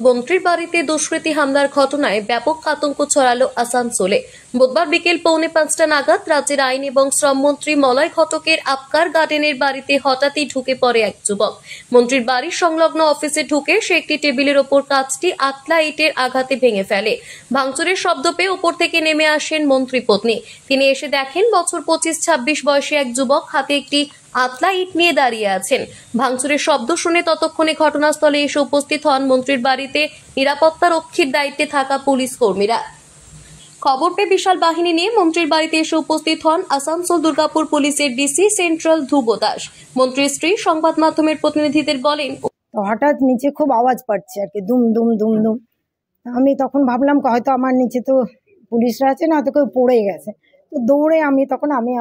মন্ত্রীর বাড়িতে দুষ্কৃতী হামলার ঘটনায় ব্যাপক আতঙ্ক ছড়ালো আসানসোলে। বুধবার বিকেল 4:45 নাগাদ রাজ্যের আইন এবং শ্রম মন্ত্রী মলয় ঘটকের আপকার গার্ডেনের বাড়িতে হঠাৎই ঢুকে পড়ে এক যুবক। মন্ত্রীর বাড়ির সংলগ্ন অফিসে ঢুকে সে একটি টেবিলের ওপর কাঁচটি আতলা ইটের আঘাতে ভেঙে ফেলে। ভাঙচুরের শব্দ পেয়ে ওপর থেকে নেমে আসেন মন্ত্রী পত্নী। তিনি এসে দেখেন বছর 25-26 বয়সী এক যুবক হাতে একটি আতলা ইট নিয়ে দাঁড়িয়ে আছেন। ভাঙচুরের শব্দ শুনে ততক্ষণে ঘটনাস্থলে এসে উপস্থিত হন মন্ত্রীর বাড়িতে নিরাপত্তা রক্ষীর দায়িত্বে থাকা পুলিশ কর্মীরা। খবর পেয়ে বিশাল বাহিনী নিয়ে মন্ত্রীর বাড়িতে এসে উপস্থিত হন আসানসোল দুর্গাপুর পুলিশের ডিসি সেন্ট্রাল ধ্রুব দাস। মন্ত্রীর স্ত্রী সংবাদ মাধ্যমের প্রতিনিধিদের বলেন, হঠাৎ নিচে খুব আওয়াজ পাচ্ছে আর কি, দুম দুম দুম দুম। আমি তখন ভাবলাম হয়তো আমার নিচে তো পুলিশরা আছে, না হয়তো কেউ পড়ে গেছে। তো দৌড়ে আমি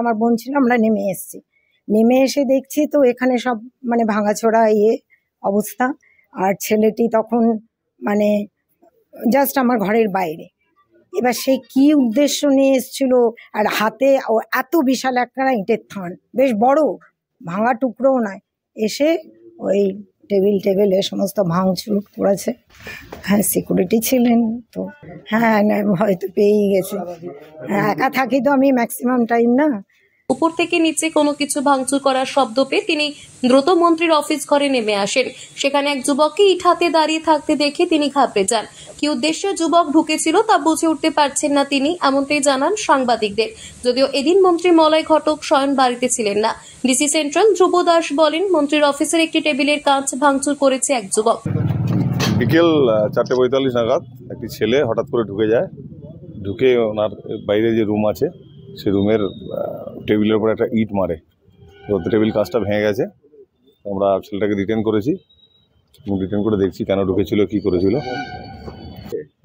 আমার বোন ছিল, আমরা নেমে এসেছি। নেমে এসে দেখছি তো এখানে সব মানে ভাঙাচোরা অবস্থা। আর ছেলেটি তখন মানে জাস্ট আমার ঘরের বাইরে। এবার সে কি উদ্দেশ্য নিয়ে এসেছিল, আর হাতে এত বিশাল একটা ইটের থান, বেশ বড়, ভাঙা টুকরোও নয়, এসে ওই টেবিলে সমস্ত ভাঙচুর করেছে। হ্যাঁ, সিকিউরিটি ছিলেন তো, হ্যাঁ হয়তো পেয়েই গেছে। হ্যাঁ, একা থাকি তো আমি ম্যাক্সিমাম টাইম না। উপর থেকে নিচে কোনো কিছু ভাঙচুর করার শব্দ পেয়ে তিনি দ্রুত মন্ত্রীর অফিস ঘরে নেমে আসেন। সেখানে এক যুবককে ইট হাতে দাঁড়িয়ে থাকতে দেখে তিনি ঘাবড়ে যান। কি উদ্দেশ্যে যুবক ঢুকেছিল তা বুঝে উঠতে পারছেন না তিনি, এমনটাই জানান সাংবাদিকদের। যদিও এদিন মন্ত্রী মলয় ঘটক স্বয়ং বাড়িতে ছিলেন না। ডিসি সেন্ট্রাল ধ্রুব দাস বলেন, মন্ত্রীর অফিসের একটি টেবিলের কাঁচ ভাঙচুর করেছে এক যুবক। বিকেল 4:45 নাগাদ একটি ছেলে হঠাৎ করে ঢুকে ওনার বাইরে যে রুম আছে সেই রুমের টেবিলের উপর একটা ইট মারে। তো টেবিল কাজটা ভেঙে গেছে। আমরা ছেলেটাকে ডিটেন করেছি, ডিটেন করে দেখছি কেন ঢুকেছিল, কি করেছিল।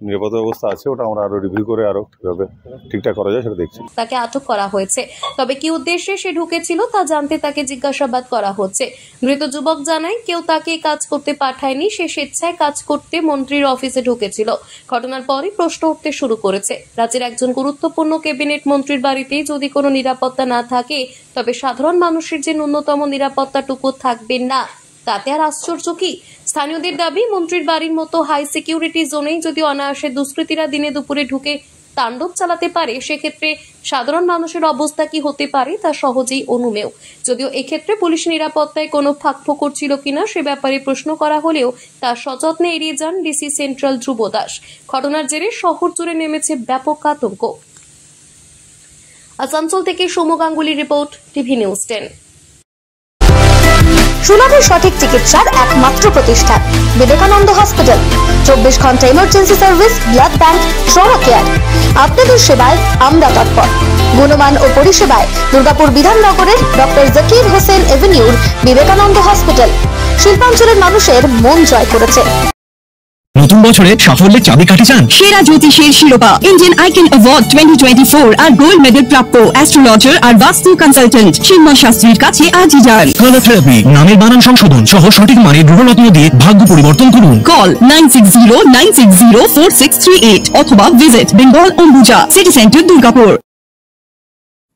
নিরাপত্তা ব্যবস্থা আছে, ওটা আমরা আরো রিভিউ করে আরো কিভাবে ঠিকঠাক করা যায় সেটা দেখছি। তাকে আটক করা হয়েছে, তবে কি উদ্দেশ্যে সে ঢুকেছিল তা জানতে তাকে জিজ্ঞাসাবাদ করা হচ্ছে। ধৃত যুবক জানায়, কেউ তাকে কাজ করতে পাঠায়নি, সে স্বেচ্ছায় কাজ করতে মন্ত্রীর অফিসে ঢুকেছিল। ঘটনার পরই প্রশ্ন উঠতে শুরু করেছে। রাজ্যের একজন গুরুত্বপূর্ণ ক্যাবিনেট মন্ত্রীর বাড়িতে যদি কোনো নিরাপত্তা না থাকে, তবে সাধারণ মানুষের যে ন্যূনতম নিরাপত্তাটুকু থাকবে না, তাতে আর আশ্চর্য কি? স্থানীয়দের দাবি, মন্ত্রীর বাড়ির মতো হাই সিকিউরিটি জোনেই যদি অনায়াসে দুষ্কৃতীরা দিনে দুপুরে ঢুকে তাণ্ডব চালাতে পারে, সেক্ষেত্রে সাধারণ মানুষের অবস্থা কি হতে পারে তা সহজেই অনুমেয়। যদিও এক্ষেত্রে পুলিশ নিরাপত্তায় কোনো ফাঁকফোকর ছিল কিনা সে ব্যাপারে প্রশ্ন করা হলেও তা সযত্নে এড়িয়ে যান ডিসি সেন্ট্রাল ধ্রুব দাস। ঘটনার জেরে শহর জুড়ে নেমেছে ব্যাপক আতঙ্ক। আসানসোল থেকে সৌম্য গাঙ্গুলির রিপোর্ট, টিভি নিউজ 10। সুলভে সঠিক চিকিৎসার একমাত্র প্রতিষ্ঠান বিবেকানন্দ হসপিটাল। 24 ঘন্টা emergency service, blood bank, trauma care. আপনাদের সেবায় আমরা তৎপর। গুণমান ও পরিষেবায় দুর্গাপুর বিধাননগরের ডক্টর জাকির হোসেন এভিনিউর বিবেকানন্দ হসপিটাল শিল্পাঞ্চলের মানুষের মন জয় করেছে। নতুন বছরে সাফল্যের চাবিকাঠি চান? সেরা জ্যোতিষের শিরোপা, ইন্ডিয়ান আইকন অ্যাওয়ার্ড 2024 আর গোল্ড মেডেল প্রাপ্ত অ্যাস্ট্রোলজার আর বাস্তু কনসালটেন্ট চিন্ময় শাস্ত্রীর কাছে আজই যান। কালার থেরাপি, নামের বানান সংশোধন সহ সঠিক মানের গ্রহরত্ন দিয়ে ভাগ্য পরিবর্তন করুন। কল 9609604638 অথবা visit Bengal Ambuja, city centre, Durgapur.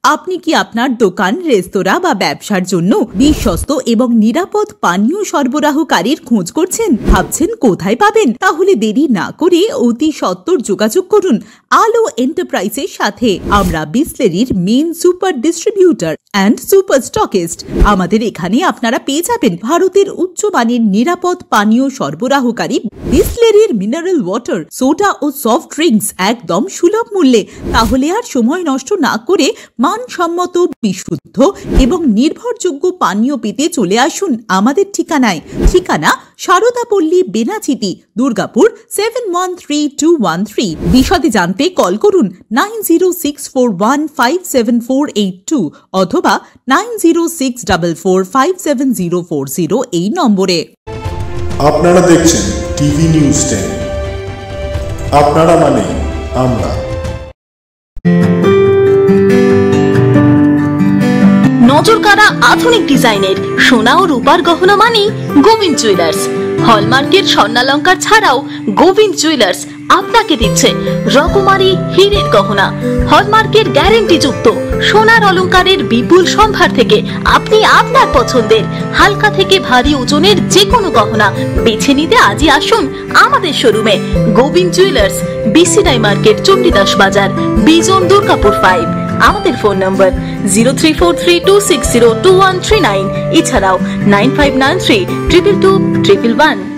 আপনি কি আপনার দোকান, রেস্তোরাঁ বা ব্যবসার জন্য বিশ্বস্ত এবং নিরাপদ পানীয় সরবরাহকারীর খোঁজ করছেন? ভাবছেন কোথায় পাবেন? তাহলে দেরি না করে অতি সত্বর যোগাযোগ করুন আলো এন্টারপ্রাইজের সাথে। আমরা বিসলেরির main super distributor and super stockist. আমাদের এখানে আপনারা পেয়ে যাবেন ভারতের উচ্চমানের নিরাপদ পানীয় সরবরাহকারী বিসলেরির মিনারেল ওয়াটার, সোডা ও সফট ড্রিঙ্কস একদম সুলভ মূল্যে। তাহলে আর সময় নষ্ট না করে মানসম্মত, বিশুদ্ধ এবং নির্ভরযোগ্য পানীয় পেতে চলে আসুন আমাদের ঠিকানায়। ঠিকানা সারদাপল্লী, বেনাচিতি, দুর্গাপুর 713213। বিশদে জানতে কল করুন 9064157482 অথবা 9064457040 এই নম্বরে। আপনারা দেখছেন টিভি নিউজ 10। আপনারা মানে আমরা। নজরকাড়া আধুনিক ডিজাইনের সোনা ও রূপার গহনা মানে গোবিন্দ জুয়েলার্স। হলমার্কের স্বর্ণালঙ্কার ছাড়াও গোবিন্দ জুয়েলার্স আপনাকে দিচ্ছে রকমারি হীরের গহনা, হলমার্কের গ্যারেন্টি যুক্ত সোনার অলংকারের বিপুল সম্ভার থেকে আপনি আপনার পছন্দের হালকা থেকে ভারী ওজনের যে কোনো গহনা বেছে নিতে আজই আসুন আমাদের শোরুমে। গোবিন্দ জুয়েলার্স, বিসিডাই মার্কেট, চণ্ডীদাস বাজার, বিজন, দুর্গাপুর 5। আমাদের ফোন নম্বর 034326021139, এছাড়াও 9593222111।